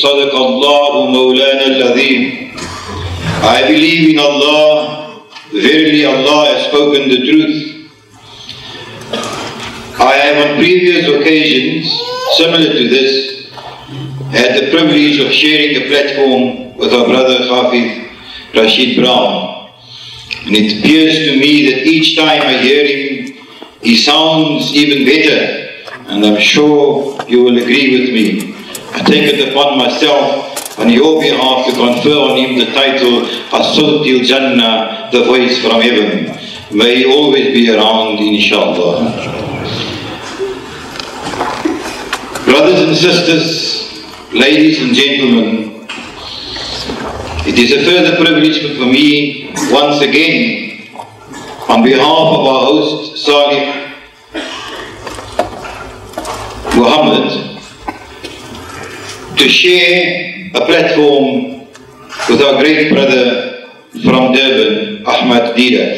صدق الله مولانا العظيم. I believe in Allah. Verily Allah has spoken the truth. I have on previous occasions, similar to this, had the privilege of sharing a platform with our brother Hafiz Rashid Brown. And it appears to me that each time I hear him, he sounds even better. And I'm sure you will agree with me. I take it upon myself on your behalf to confer on him the title As-Sawtil Jannah, the voice from heaven. May he always be around, inshallah. Brothers and sisters, ladies and gentlemen, it is a further privilege for me, once again, on behalf of our host, Salih Muhammad, to share a platform with our great brother from Durban, Ahmed Deedat.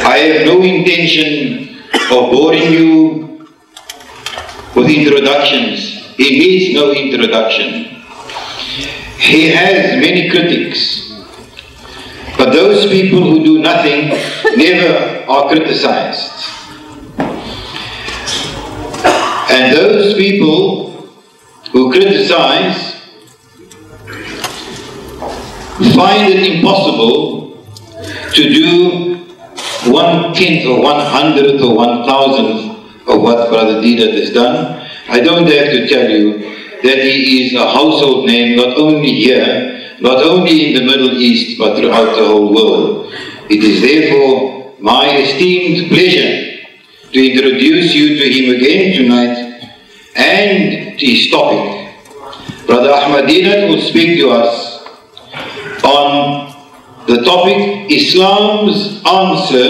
I have no intention of boring you with introductions. He needs no introduction. He has many critics, but those people who do nothing never are criticized. And those people who criticize find it impossible to do 1/10 or 100th or 1,000th of what Brother Deedat has done. I don't have to tell you that he is a household name, not only here, not only in the Middle East, but throughout the whole world. It is therefore my esteemed pleasure to introduce you to him again tonight and to his topic. Brother Ahmed Deedat will speak to us on the topic Islam's answer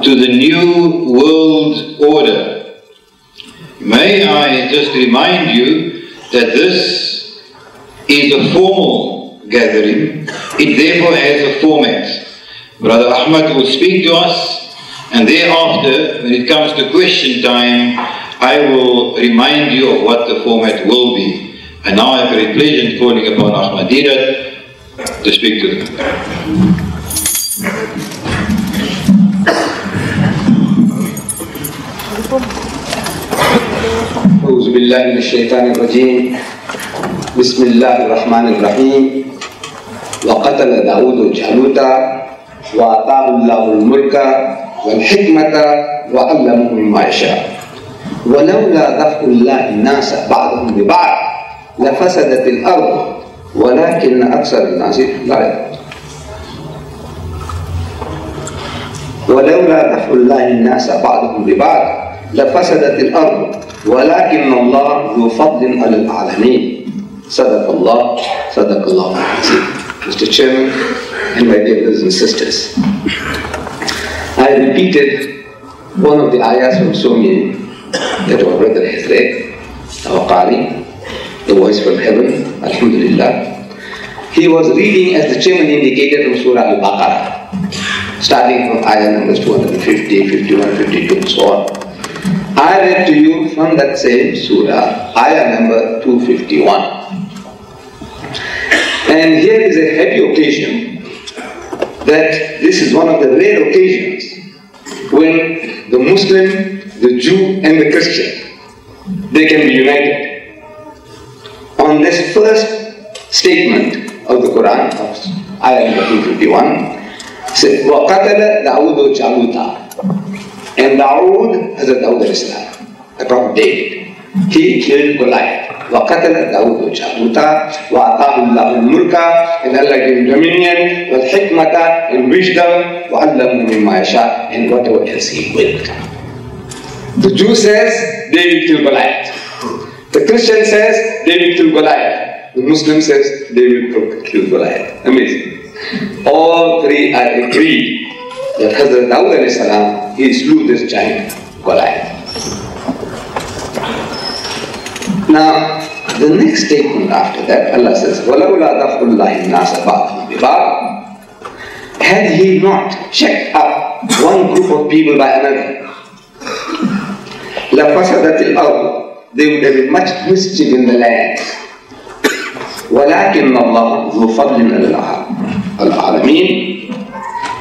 to the New World Order. May I just remind you that this is a formal gathering. It therefore has a format. Brother Ahmed will speak to us, and thereafter, when it comes to question time, I will remind you of what the format will be. And now I have great pleasure in calling upon Ahmed Deedat to speak to them. أعوذ بالله من الشيطان الرجيم. بسم الله الرحمن الرحيم. وقتل داود جالوت وآتاه الله الملك والحكمة وعلمه مما يشاء ولولا دفع الله الناس بعضهم ببعض لفسدت الأرض ولكن أكثر الناس لا يعلمون. ولولا دفع الله الناس بعضهم ببعض لفسدت الأرض ولكن الله ذو فضل على العالمين. صدق الله العظيم. Mr. Chairman and my dear brothers and sisters, I repeated one of the ayahs from Somi that our brother has read, our Qari, the voice from heaven, Alhamdulillah. He was reading, as the chairman indicated, from Surah Al-Baqarah, starting from ayah numbers 250, 51, 52, and so on. I read to you from that same surah, ayah number 251. And here is a happy occasion that this is one of the rare occasions when the Muslim, the Jew, and the Christian, they can be united on this first statement of the Quran, of ayah number 251. Says, وَقَتَلَ دَاوُدُ جَالُوتَ. And Dawood, Hazrat Dawood al-Islam, the Prophet David, he killed Goliath. وَقَتَلَ دَاوُدُ جَالُوتَ وَآتَاهُ اللَّهُ الْمُلْكَ, and Allah gave him dominion, وَالْحِكْمَةَ, and wisdom, وَعَلَّمُهُ مِمَّا يَشَاء, and whatever else he willed. The Jew says David killed Goliath. The Christian says they will kill Goliath. The Muslim says they will kill Goliath. Amazing. All three are agreed that Hazrat Dawud alayhi salam, he slew this giant Goliath. Now, the next statement after that, Allah says, وَلَوْلَا دَفْعُ اللَّهِ النَّاسَ بَعْضَهُمْ بِبَعْضٍ. Had he not checked up one group of people by another, لَفَسَدَتِ الْأَرْضِ, there would have been much mischief in the land. وَلَكِنَّ اللَّهَ ذُو فَضْلٍ عَلَى الْعَالَمِينَ.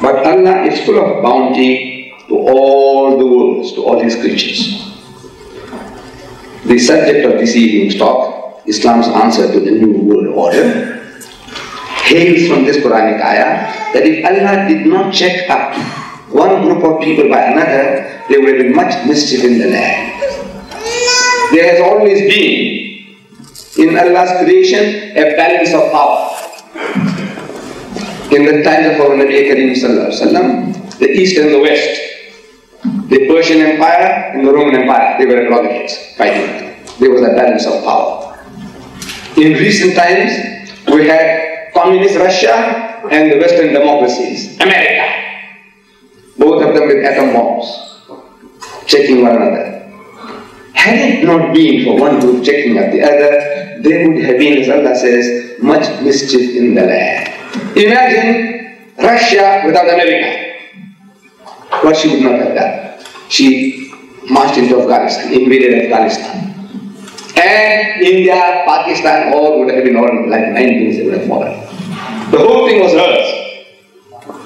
But Allah is full of bounty to all the worlds, to all His creatures. The subject of this evening's talk, Islam's answer to the New World Order, hails from this Quranic ayah that if Allah did not check up one group of people by another, there would have been much mischief in the land. There has always been in Allah's creation a balance of power. In the times of our Nabi Kareem Sallallahu Alaihi Wasallam, the East and the West, the Persian Empire and the Roman Empire, they were at loggerheads fighting. There was a balance of power. In recent times, we had communist Russia and the Western democracies, America. Both of them with atom bombs, checking one another. Had it not been for one group checking up the other, there would have been, as Allah says, much mischief in the land. Imagine Russia without America. What she would not have done. She marched into Afghanistan, invaded Afghanistan. And India, Pakistan, all would have been all like 9 things they would have fallen. The whole thing was hers.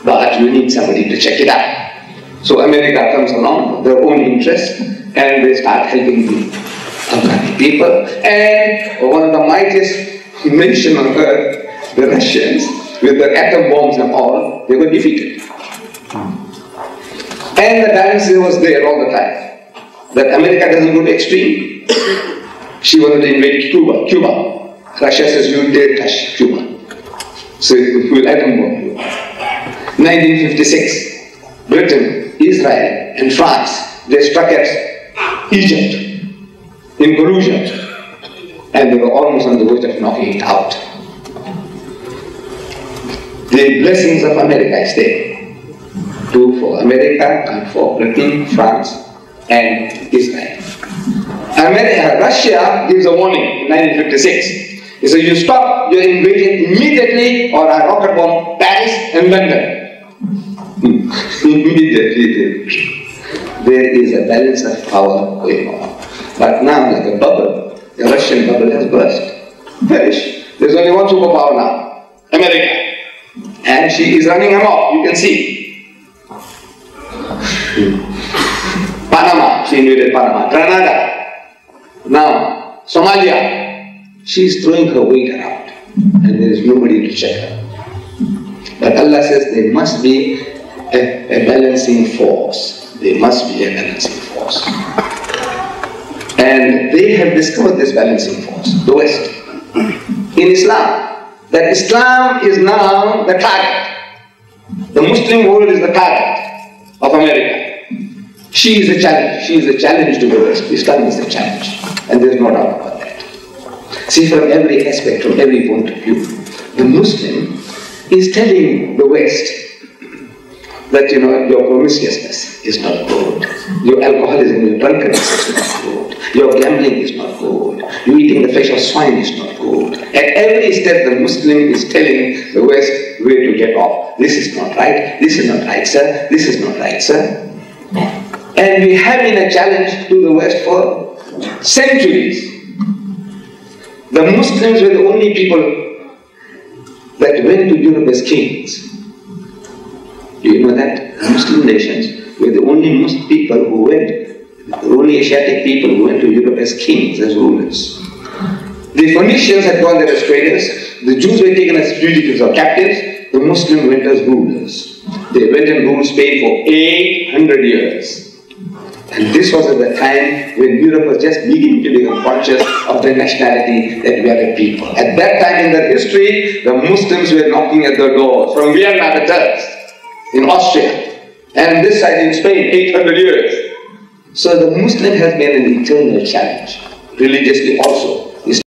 But you need somebody to check it out. So America comes along, their own interests, and they start helping the Afghani people. And one of the mightiest nation on earth, the Russians, with their atom bombs and all, they were defeated. And the balance was there all the time. That America doesn't go to extreme. She wanted to invade Cuba. Russia says, you dare touch Cuba. So we'll atom bomb you. 1956, Britain, Israel, and France, they struck at Egypt in collusion. And they were almost on the verge of knocking it out. The blessings of America is there. Two for America and for Britain, France, and Israel. Russia gives a warning in 1956. He says, you stop your invasion immediately or I rocket bomb Paris and London. Immediately. There is a balance of power going on. But now, like a bubble, the Russian bubble has burst. Perish. There's only one superpower now, America. And she is running amok, you can see. Panama, she invaded Panama. Grenada. Now, Somalia. She is throwing her weight around. And there is nobody to check her. But Allah says there must be a balancing force. There must be a balancing force. And they have discovered this balancing force, the West, in Islam. That Islam is now the target. The Muslim world is the target of America. She is a challenge. She is a challenge to the West. Islam is a challenge. And there is no doubt about that. See, from every aspect, from every point of view, the Muslim is telling the West that, you know, your promiscuousness is not good. Your alcoholism, your drunkenness is not good. Your gambling is not good. You eating the flesh of swine is not good. At every step, the Muslim is telling the West where to get off. This is not right. This is not right, sir. This is not right, sir. And we have been a challenge to the West for centuries. The Muslims were the only people that went to Europe as kings. Do you know that? The Muslim nations were the only Muslim people who went, the only Asiatic people who went to Europe as kings, as rulers. The Phoenicians had gone there as traders, the Jews were taken as fugitives or captives, the Muslims went as rulers. They went and ruled Spain for 800 years. And this was at the time when Europe was just beginning to become conscious of their nationality, that we are a people. At that time in their history, the Muslims were knocking at their doors, from Vienna, the Turks, in Austria, and this side in Spain, 800 years. So the Muslim has been an eternal challenge. religiously also.